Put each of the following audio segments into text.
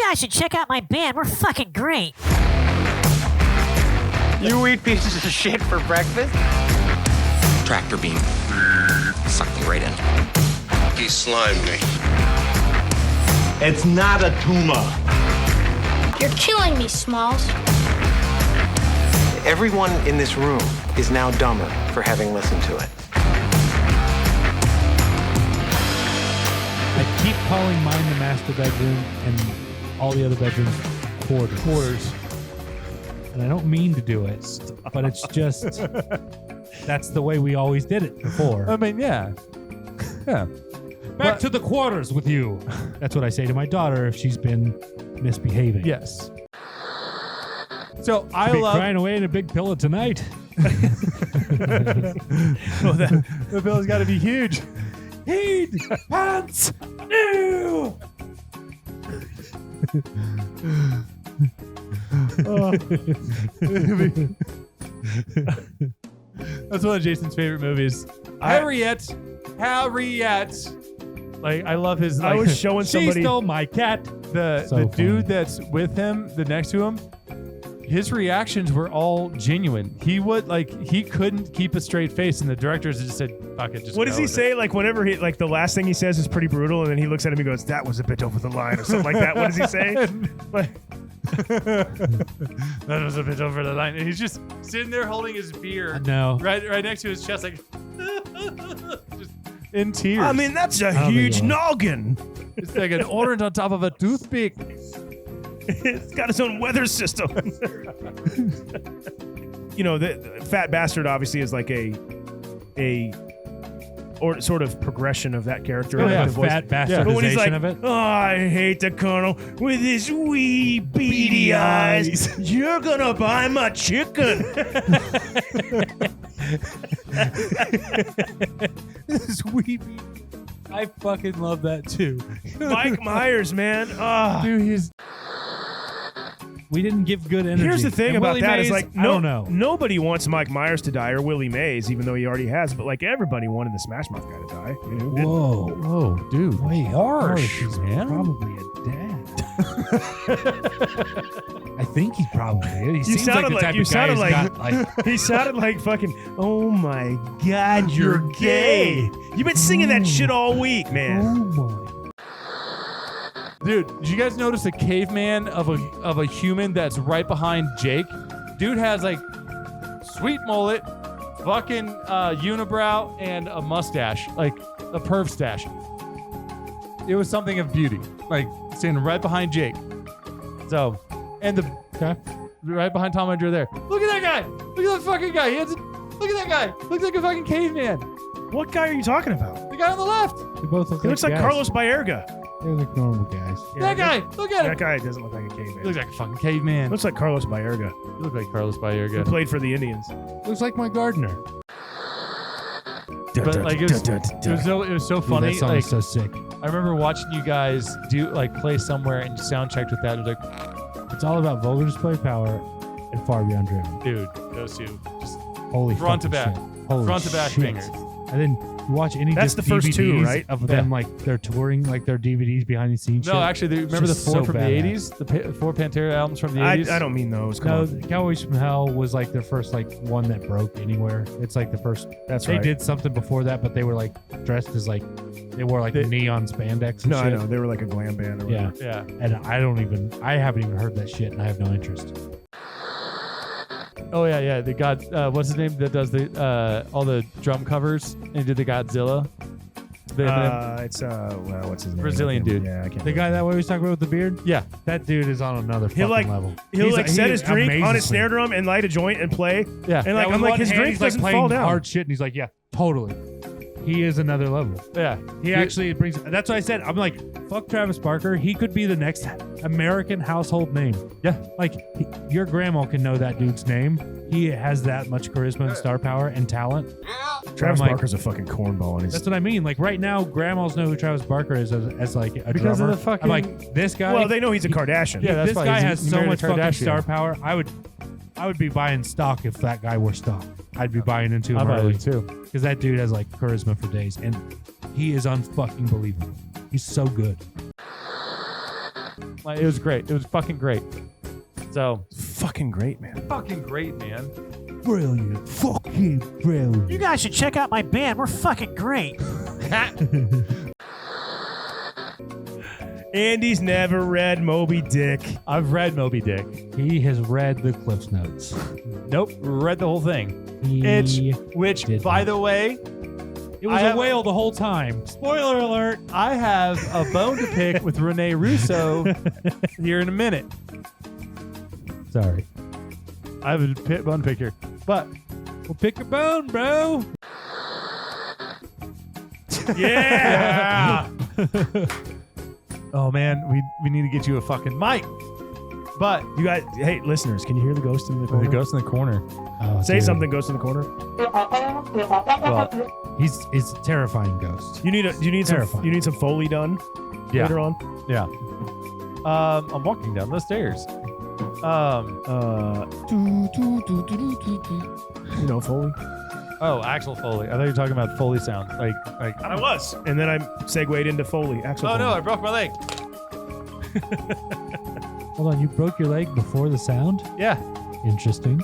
guys should check out my band. We're fucking great. You eat pieces of shit for breakfast? Tractor beam. Sucked me right in. He slimed me. It's not a tumor. You're killing me, Smalls. Everyone in this room is now dumber for having listened to it. I keep calling mine the master bedroom and all the other bedrooms quarters. And I don't mean to do it, but it's just, that's the way we always did it before. I mean, yeah. Back to the quarters with you. That's what I say to my daughter if she's been misbehaving. Yes. So I Be love crying away in a big pillow tonight. Well, the bill's got to be huge. Heat pants new. That's one of Jason's favorite movies. Harriet. Like, I love his. Like, I was showing somebody. She stole my cat. The dude that's with him, the next to him, his reactions were all genuine. He couldn't keep a straight face, and the directors just said, "Fuck it." Just what does he say? Like whenever like the last thing he says is pretty brutal, and then he looks at him and goes, "That was a bit over the line," or something like that. What does he say? That was a bit over the line, and he's just sitting there holding his beer. No. Right next to his chest, like just in tears. I mean, that's a huge noggin. It's like an orange on top of a toothpick. It's got its own weather system. You know, the fat bastard obviously is like a or sort of progression of that character. Oh, yeah, the voice. fat bastardization But when he's like, of it. "Oh, I hate the Colonel with his wee beady eyes. You're gonna buy my chicken." This wee beady. I fucking love that too. Mike Myers, man. Dude, we didn't give good energy. Here's the thing And about Willie that Mays, is like I don't know. Nobody wants Mike Myers to die or Willie Mays, even though he already has. But like everybody wanted the Smashmouth guy to die. You know? Whoa, dude, way harsh, He's man. probably a dad. I think he probably is. He You seems sounded like the like type you of guy sounded who's like, got, he sounded like fucking. Oh my God, you're gay. You've been singing that shit all week, man. Oh my. Dude, did you guys notice a caveman of a human that's right behind Jake? Dude has like sweet mullet, fucking unibrow, and a mustache, like a perv stash. It was something of beauty, like standing right behind Jake. So, and right behind Tom and Drew there. Look at that guy! Look at that fucking guy! Look at that guy! Looks like a fucking caveman. What guy are you talking about? The guy on the left. They both look He looks like guys. Carlos Baerga. They look normal guys. That guy! Look at him! That guy doesn't look like a caveman. He looks like a fucking caveman. Looks like Carlos Baerga. You look like Carlos He Baerga. played for the Indians. Looks like my gardener. But like it was so funny. Dude, that song like is so sick. I remember watching you guys play somewhere and sound checked with that. It was like, It's all about vulgar display power and far beyond driven. dude, those two just Holy front to fucking back, shit. Holy front to back shit. fingers. And then you watch any That's just the first DVDs two, right? of them like they're touring like their DVDs behind the scenes. No, shit. actually, remember the Just four so from badass. the '80s, the four Pantera albums from the '80s. I don't mean those. Come No, on. Cowboys from Hell was like their first like one that broke anywhere. It's like the first. That's they right. did something before that, but they were like dressed as like they wore like neon spandex. And No, shit. I know. They were like a glam band or Yeah, whatever. Yeah. and I haven't even heard that shit, and I have no interest. Oh yeah. The God, what's his name that does the all the drum covers and did the Godzilla? It's what's his name? Brazilian dude. Yeah, I can't. The guy that we always talk about with the beard, Yeah. that dude is on another fucking He'll like level. he'll like set he his drink on his amazes me. snare drum and light a joint and play. Yeah. And like With I'm like one his hand, drink he's, like, doesn't playing fall down. hard shit, and he's like, yeah, totally. He is another level. Yeah. He actually brings. That's what I said. I'm like, fuck Travis Barker. He could be the next American household name. Yeah. Like your grandma can know that dude's name. He has that much charisma and star power and talent. Travis I'm like, Barker's a fucking cornball. And that's what I mean. Like right now, grandmas know who Travis Barker is as like a Because of drummer. the fucking- I'm like, this guy. well, they know he's a Kardashian. Yeah, that's this why guy he has so married a much fucking Kardashian. star power. I would be buying stock if that guy were stock. I'd be buying into him I'm early buying too. because that dude has like charisma for days, and he is unfucking believable. He's so good. Like, it was great. It was fucking great. So Fucking great, man. fucking great, man. Brilliant. Fucking brilliant. You guys should check out my band. We're fucking great. Andy's never read Moby Dick. I've read Moby Dick. He has read the Cliff Notes. Nope, read the whole thing. He Which, did by not. the way, It was I have- a whale the whole time. Spoiler alert. I have a bone to pick with Rene Russo here in a minute. Sorry. I have a bone to pick here. But Well, pick a bone, bro. Yeah. oh man, we need to get you a fucking mic. But You guys, hey, listeners, can you hear the ghost in the corner? the ghost in the corner. Oh, Say dude. something, ghost in the corner. Well, He's a terrifying ghost. You need Terrifying. some Foley done yeah, later on. yeah. I'm walking down the stairs. You know, Foley. Oh, actual Foley. I thought you were talking about Foley sound. Like. I was, and then I segued into Foley. Actual. Oh no, I Foley. broke my leg. Hold on, you broke your leg before the sound? Yeah. Interesting.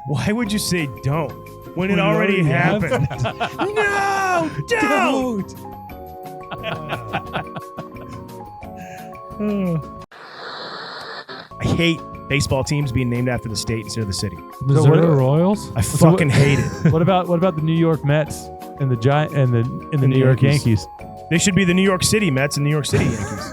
Why would you say don't when it When it already already happened? No, don't. I hate baseball teams being named after the state instead of the city. Missouri what- Royals? I fucking hate it. What about the New York Mets and the Giant and the And New York Yankees. Yankees? They should be the New York City Mets and New York City Yankees.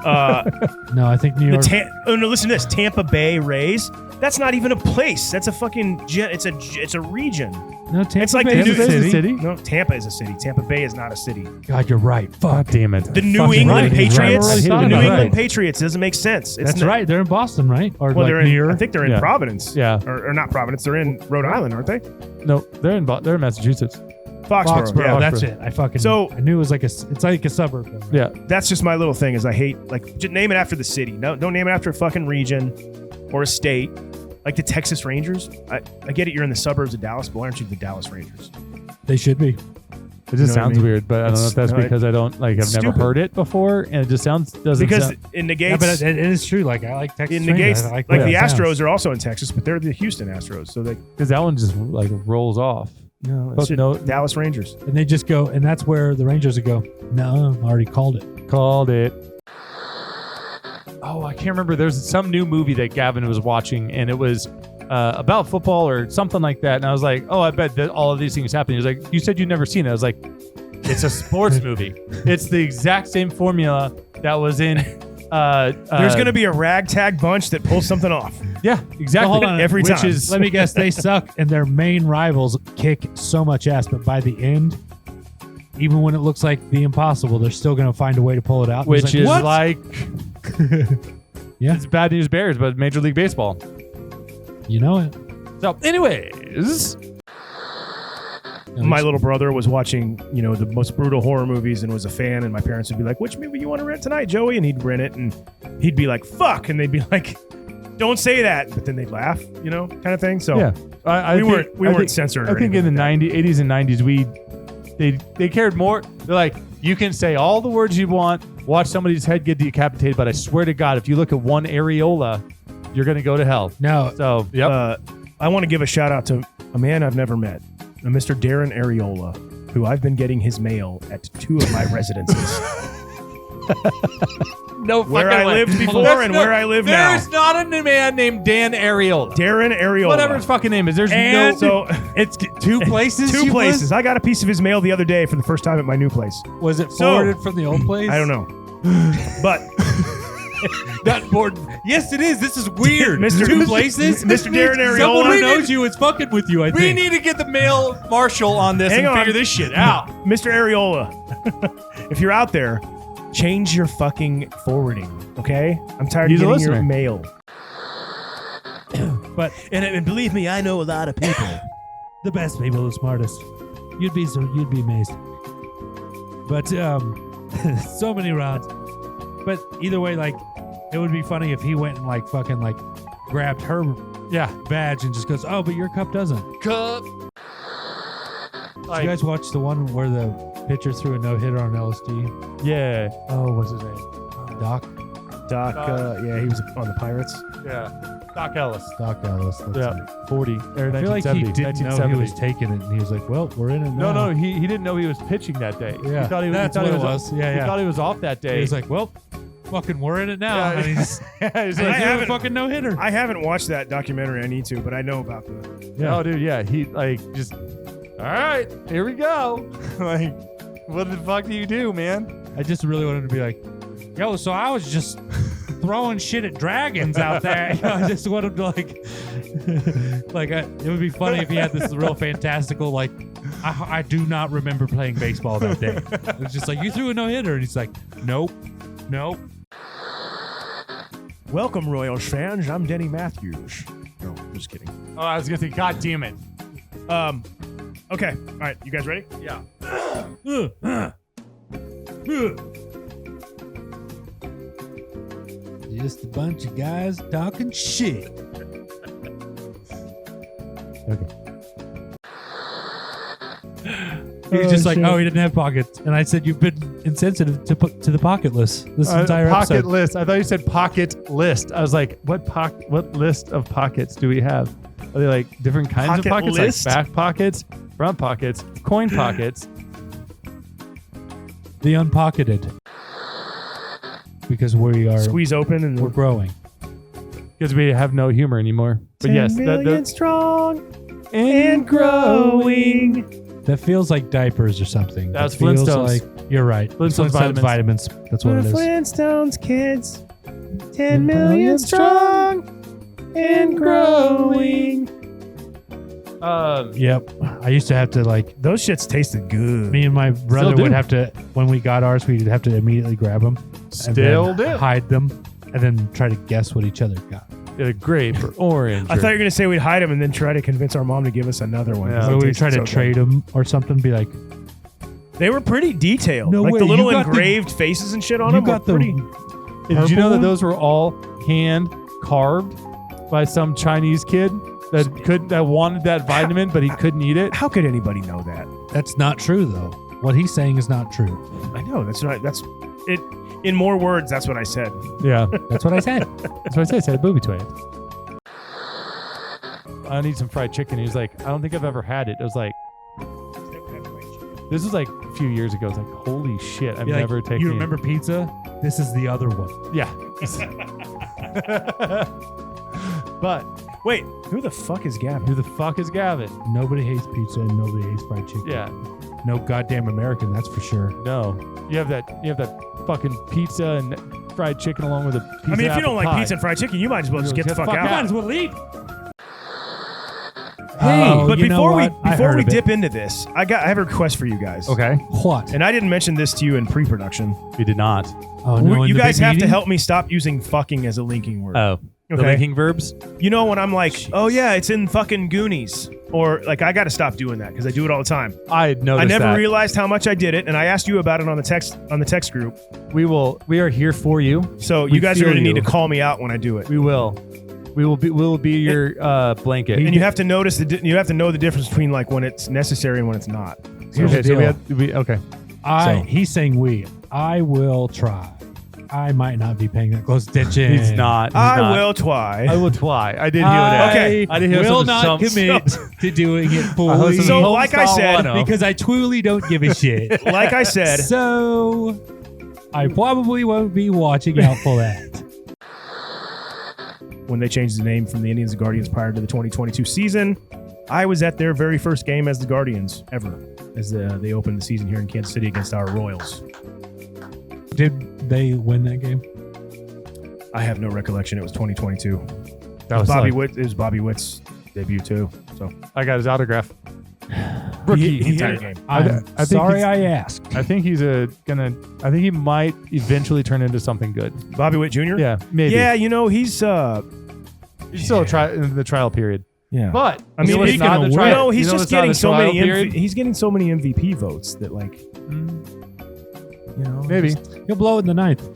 No, I think New York. Oh no! Listen to this. Tampa Bay Rays. That's not even a place. That's a fucking. It's a region. No, Tampa It's like Bay the is New a city. City? No, Tampa is a city. Tampa Bay is not a city. God, you're right. Fuck. God damn it. The New Fucking England right, he's right. Patriots. I really The thought New about England that. Patriots doesn't make sense. It's That's not- right. They're in Boston, right? Or Well, like they're in. near. I think they're in Yeah. Providence. Yeah. Or not Providence. They're in Rhode Island, aren't they? No, they're in Massachusetts. Foxborough. Foxborough. Yeah. That's it. I fucking. So- I knew it was like it's like a suburb. Though, right? Yeah. That's just my little thing. Is I hate just name it after the city. No, don't name it after a fucking region or a state. Like the Texas Rangers. I get it. You're in the suburbs of Dallas, but why aren't you the Dallas Rangers? They should be. It just You know what I sounds mean? weird, but I don't know if that's No, it- because I don't like I've never stupid. heard it before, and it just doesn't Because sound, it Yeah, negates. but it is true. Like I like Texas. it Rangers. negates. I Like what the it sounds. Astros are also in Texas, but they're the Houston Astros. So they because that one just like rolls off. no, But no- Dallas Rangers. And they just go, and that's where the Rangers would go. No, I already called it. Called it. Oh, I can't remember. There's some new movie that Gavin was watching, and it was about football or something like that. And I was like, oh, I bet that all of these things happen. He was like, you said you'd never seen it. I was like, it's a sports movie. It's the exact same formula that was in. There's going to be a ragtag bunch that pulls something off. Yeah, exactly. Hold on, every Which time. is Let me guess, they suck, and their main rivals kick so much ass. But by the end, even when it looks like the impossible, they're still going to find a way to pull it out. which It's is what? like Yeah. it's Bad News Bears, but Major League Baseball. You know it. So, anyways, My little brother was watching, the most brutal horror movies and was a fan, and my parents would be like, "Which movie you want to rent tonight, Joey?" And he'd rent it, and he'd be like, "Fuck," and they'd be like, "Don't say that," but then they'd laugh, kind of thing. So yeah, we weren't censored. I or think in anything the like that. 80s and 90s, they cared more. They're like, you can say all the words you want, watch somebody's head get decapitated, but I swear to God, if you look at one areola, you're gonna go to hell. No, So, yep. I want to give a shout out to a man I've never met, a Mr. Darren Areola, who I've been getting his mail at 2 of my residences. No Where fucking I way. lived before There's and where I live now. There's not a man named Dan Areola. Darren Areola. Whatever his fucking name is. There's And no. so it's two places. two places. I got a piece of his mail the other day for the first time at my new place. Was it So- forwarded from the old place? I don't know. But Not board. Yes, it is. This is weird. Mr. Two places. Mr. Darren Someone who Areola. knows you is fucking with you. I We think. need to get the mail marshal on this Hang and on. figure this shit out. Mr. Areola, if you're out there, change your fucking forwarding, okay? I'm tired He's a of getting your listener. mail. But And believe me, I know a lot of people. the best people, the smartest. You'd be amazed. But so many rounds. But either way, like it would be funny if he went and like fucking like grabbed her badge and just goes, "Oh, but your cup doesn't." Cup. Did you guys watch the one where the pitcher threw a no hitter on LSD? Yeah. Oh, what's his name? Doc Yeah, he was on the Pirates. Yeah. Doc Ellis. Ellis. That's Yeah. it. 40. Or I feel like he 1970. didn't know he 1970. was taking it, and he was like, "Well, we're in it now." No, he didn't know he was pitching that day. Yeah, He thought he, that's he thought what he it was. Yeah, He yeah. thought he was off that day. He was like, "Well, fucking, we're in it now." Yeah. And he's, He's I like, have a fucking no hitter. I haven't watched that documentary. I need to, but I know about the. Yeah. Oh, dude, yeah. He like just. All right, here we go. Like, what the fuck do you do, man? I just really wanted to be like, "Yo, so I was just throwing shit at dragons out there." I just wanted to it would be funny if he had this real fantastical like. I do not remember playing baseball that day. It was just like, "You threw a no hitter," and he's like, "Nope." Welcome, Royals fans. I'm Denny Matthews. No, just kidding. Oh, I was gonna say, God damn it. Okay. All right. You guys ready? Yeah. Just a bunch of guys talking shit. Okay. He was just like, shit. "Oh, he didn't have pockets," and I said, "You've been insensitive to the pocket list this entire pocket episode." list. I thought you said pocket list. I was like, what list of pockets do we have? Are they like different kinds Pocket of pockets? list? Like back pockets, front pockets, coin pockets. The unpocketed, because we are Squeeze open and we're growing. Because we have no humor anymore. But yes, 10 million that, strong and growing. That feels like diapers or something. That's That feels Flintstones. like you're right. Flintstones vitamins. That's what it is. Flintstones kids, 10 million strong and growing. Yep. I used to have to like. Those shits tasted good. Me and my brother do. would have to, when we got ours, we'd have to immediately grab them, Still and do. then hide them, and then try to guess what each other got. a grape or orange. I thought you were gonna say we'd hide them and then try to convince our mom to give us another one. Yeah. 'cause So they we try to tasted so trade them or something. Be like, good. They were pretty detailed. No like way, the little you got the- engraved faces and shit on you them. got were pretty. Did you know that purple those were all hand carved by some Chinese kid that wanted that vitamin but he couldn't eat it? How could anybody know that? that's not true though. What he's saying is not true. I know that's right. That's it. In more words, that's what I said. Yeah, That's what I said. that's what I said. I said booby twins. I need some fried chicken. He was like, I don't think I've ever had it. It was like, this was like a few years ago. It's like, holy shit, I've Be like, never taken. You remember pizza? This is the other one. Yeah. But Wait, who the fuck is Gavin? who the fuck is Gavin? Nobody hates pizza and nobody hates fried chicken. Yeah. No goddamn American, that's for sure. No. You have that fucking pizza and fried chicken along with a piece I mean, of if you don't apple like pie. pizza and fried chicken, you might as well just get the fuck out. Might as well leave. Hey, Oh, but you know before we what? I heard of it. dip into this, I have a request for you guys. Okay. What? And I didn't mention this to you in pre-production. We did not. Oh, no, in You the guys big have to meeting? help me stop using fucking as a linking word. Oh. The Okay. linking verbs? You know when I'm like, oh yeah, it's in fucking Goonies, or like I got to stop doing that because I do it all the time. I noticed I never that. realized how much I did it, and I asked you about it on the text group. We are here for you. So We you guys are feel going to need you. to call me out when I do it. We will. We will be your blanket. And you have to notice you have to know the difference between like when it's necessary and when it's not. Here's the so deal. okay. He's saying we. I will try. I might not be paying that close attention. He's not. I will try. I will try. I did hear that. Okay. I did hear will some not stumps. commit to doing it fully. listened to So, Home like I Style said, 1-0. because I truly don't give a shit. Like I said, So I probably won't be watching out for that. when they changed the name from the Indians to Guardians prior to the 2022 season, I was at their very first game as the Guardians ever, as they opened the season here in Kansas City against our Royals. Did they win that game? I have no recollection. It was 2022. That was Bobby like- Witt. It was Bobby Witt's debut too. So I got his autograph. Rookie. the entire game. I'm I think sorry he's- I asked. I think I think he might eventually turn into something good. Bobby Witt Jr. Yeah, maybe. Yeah, you know he's He's still in the trial period. yeah. But I mean, you know what's speaking not of in the which, trial- he's you know just what's not in getting the so trial many. period? He's getting so many MVP votes that like, you know, Maybe. He'll blow it in the ninth.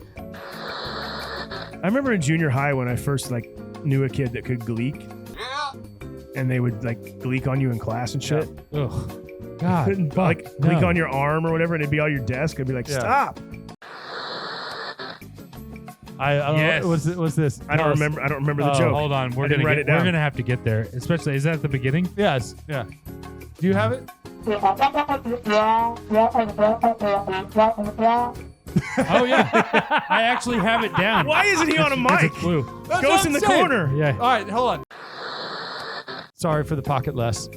I remember in junior high when I first like knew a kid that could gleek, and they would like gleek on you in class and shit. Ugh. God. Couldn't fuck, like gleek no. on your arm or whatever, and it'd be on your desk. I'd be like, Yeah. stop. I don't Yes. know. What's this? I don't remember. I don't remember the joke. Hold on, we're I didn't gonna write it we're down. gonna have to get there. Especially, is that at the beginning? Yes. Yeah. Do you have it? Oh yeah, I actually have it down. Why isn't he on a It's mic? a clue. That's what Ghost I'm in the saying. corner. Yeah. All right, hold on. Sorry for the pocket less.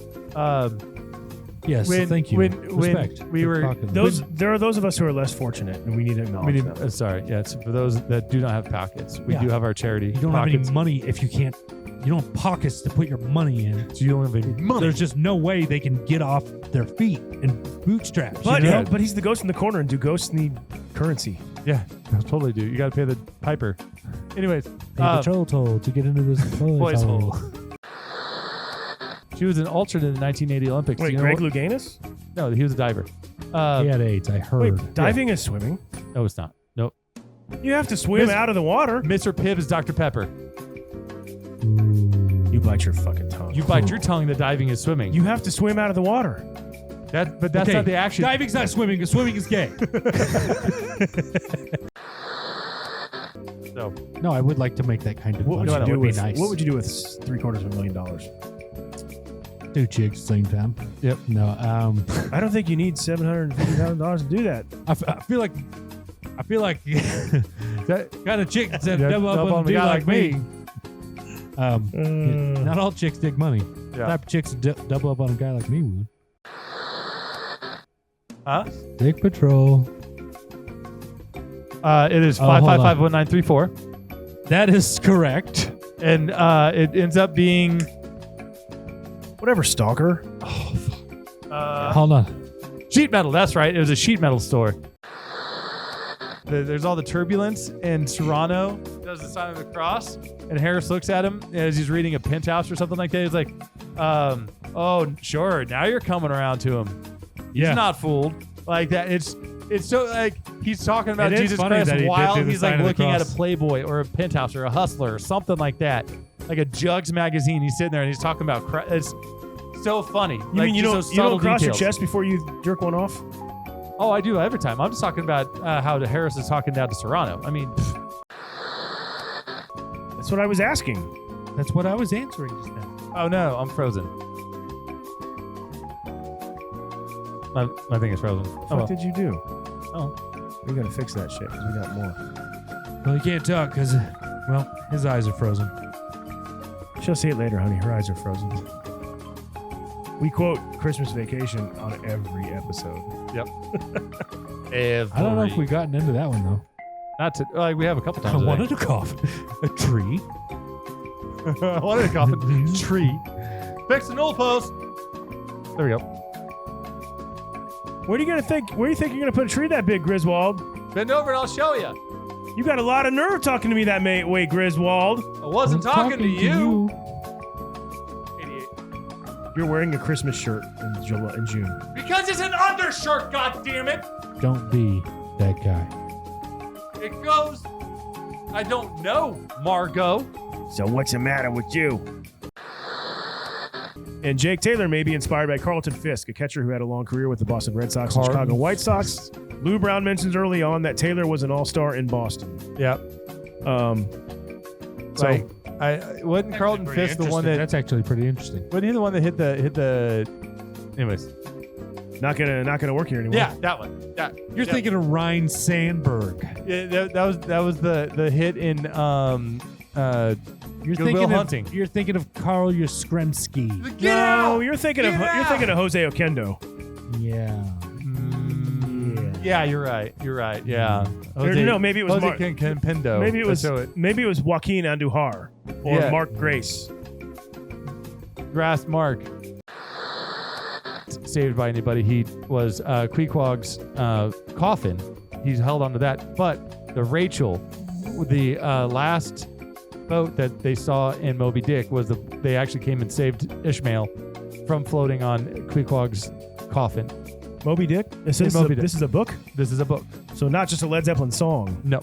Yes. When- thank you. when Respect. we were- Talking. There are those of us who are less fortunate, and we need to acknowledge We them. need, sorry, yeah. It's for those that do not have pockets. We Yeah. do have our charity. You don't pockets. have any money if you can't. You don't have pockets to put your money in. So you don't have any money. There's just no way they can get off their feet and bootstraps. But you know? but he's the ghost in the corner, and do ghosts need currency? Yeah, totally do. You got to pay the piper. Anyways, Pay the troll toll to get into this boys' hole. hole. She was an alternate in the 1980 Olympics. Wait, You know Greg what? Louganis? No, he was a diver. He had AIDS. I heard. Wait, diving is swimming. No, it's not. Nope. You have to swim Miss- out of the water. Mr. Pibb is Dr. Pepper. You bite your fucking tongue. You bite your tongue that diving is swimming. You have to swim out of the water. But that's Okay, not the action. Diving's not swimming. Swimming is gay. So, No, I would like to make that kind of. What would money. you do That would with? be nice. What would you do with $750,000? 2 chicks at the same time? Yep. No. I don't think you need $750,000 to do that. I feel like that kind of chick that Yeah, double up on a guy like me. Not all chicks dig money. Yeah. Type of chicks that double up on a guy like me would. Huh? Dick Patrol. It is Oh, hold on. 5551934. That is correct. And it ends up being Whatever, stalker. Hold on. sheet metal. That's right. It was a sheet metal store. There's all the turbulence, and Serrano does the sign of the cross, and Harris looks at him as he's reading a Penthouse or something like that. He's like, oh, sure. Now you're coming around to him. He's Yeah. not fooled like that. It's so like he's talking about It is Jesus funny Christ that he did while do the he's like sign of the looking at a cross. Playboy or a Penthouse or a Hustler or something like that, like a Jugs magazine. He's sitting there and he's talking about it's so funny. You like, mean you just don't those subtle cross details. your chest before you jerk one off? Oh, I do every time. I'm just talking about how Harris is talking down to Serrano. I mean, That's what I was asking. That's what I was answering just now. oh no, I'm frozen. My thing is frozen. What Oh, well. did you do? Oh. We gotta fix that shit because we got more. Well, you can't talk because, well, his eyes are frozen. She'll see it later, honey. Her eyes are frozen. We quote Christmas Vacation on every episode. Yep. I don't know if we've gotten into that one, though. Not to like we have a couple I times. wanted to cough. A tree. I wanted to cough a tree. Fix the null post. There we go. Where do you think you're gonna put a tree that big, Griswold? Bend over and I'll show you. You got a lot of nerve talking to me that way, Griswold. I wasn't talking to you. Idiot. You're wearing a Christmas shirt in June. Because it's an undershirt, goddammit. Don't be that guy. It goes. I don't know, Margot. So what's the matter with you? And Jake Taylor may be inspired by Carlton Fisk, a catcher who had a long career with the Boston Red Sox and Chicago White Sox. Lou Brown mentions early on that Taylor was an all-star in Boston. Yeah. So Like, I wasn't Carlton Fisk the one that That's actually pretty interesting. wasn't he the one that hit the anyways. not gonna work here anymore. Yeah, that one. Yeah. You're yeah. thinking of Ryan Sandberg. Yeah, that was the hit in You're Goodwill thinking Hunting. You're thinking of Carl Yastrzemski. No, you're thinking of Jose Oquendo. Yeah. Yeah, you're right. Yeah. No, maybe it was Jose Mark. Campendo. Maybe it was Let's show it. maybe it was Joaquin Andujar or Yeah. Mark Grace. Grass Mark. Saved by anybody. He was Queequeg's coffin. He's held onto that. But the Rachel, the last boat that they saw in Moby Dick was they actually came and saved Ishmael from floating on Queequeg's coffin. Moby Dick? This is Moby Dick. a book? This is a book. So not just a Led Zeppelin song. No.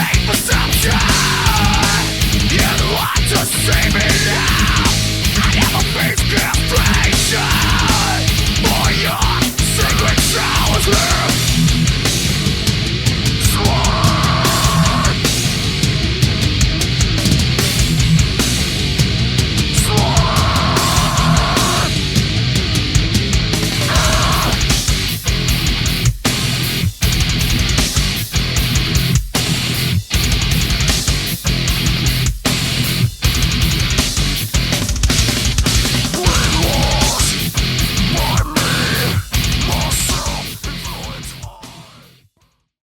deep perception. You want to see me now. I never face castration. For your secret showers.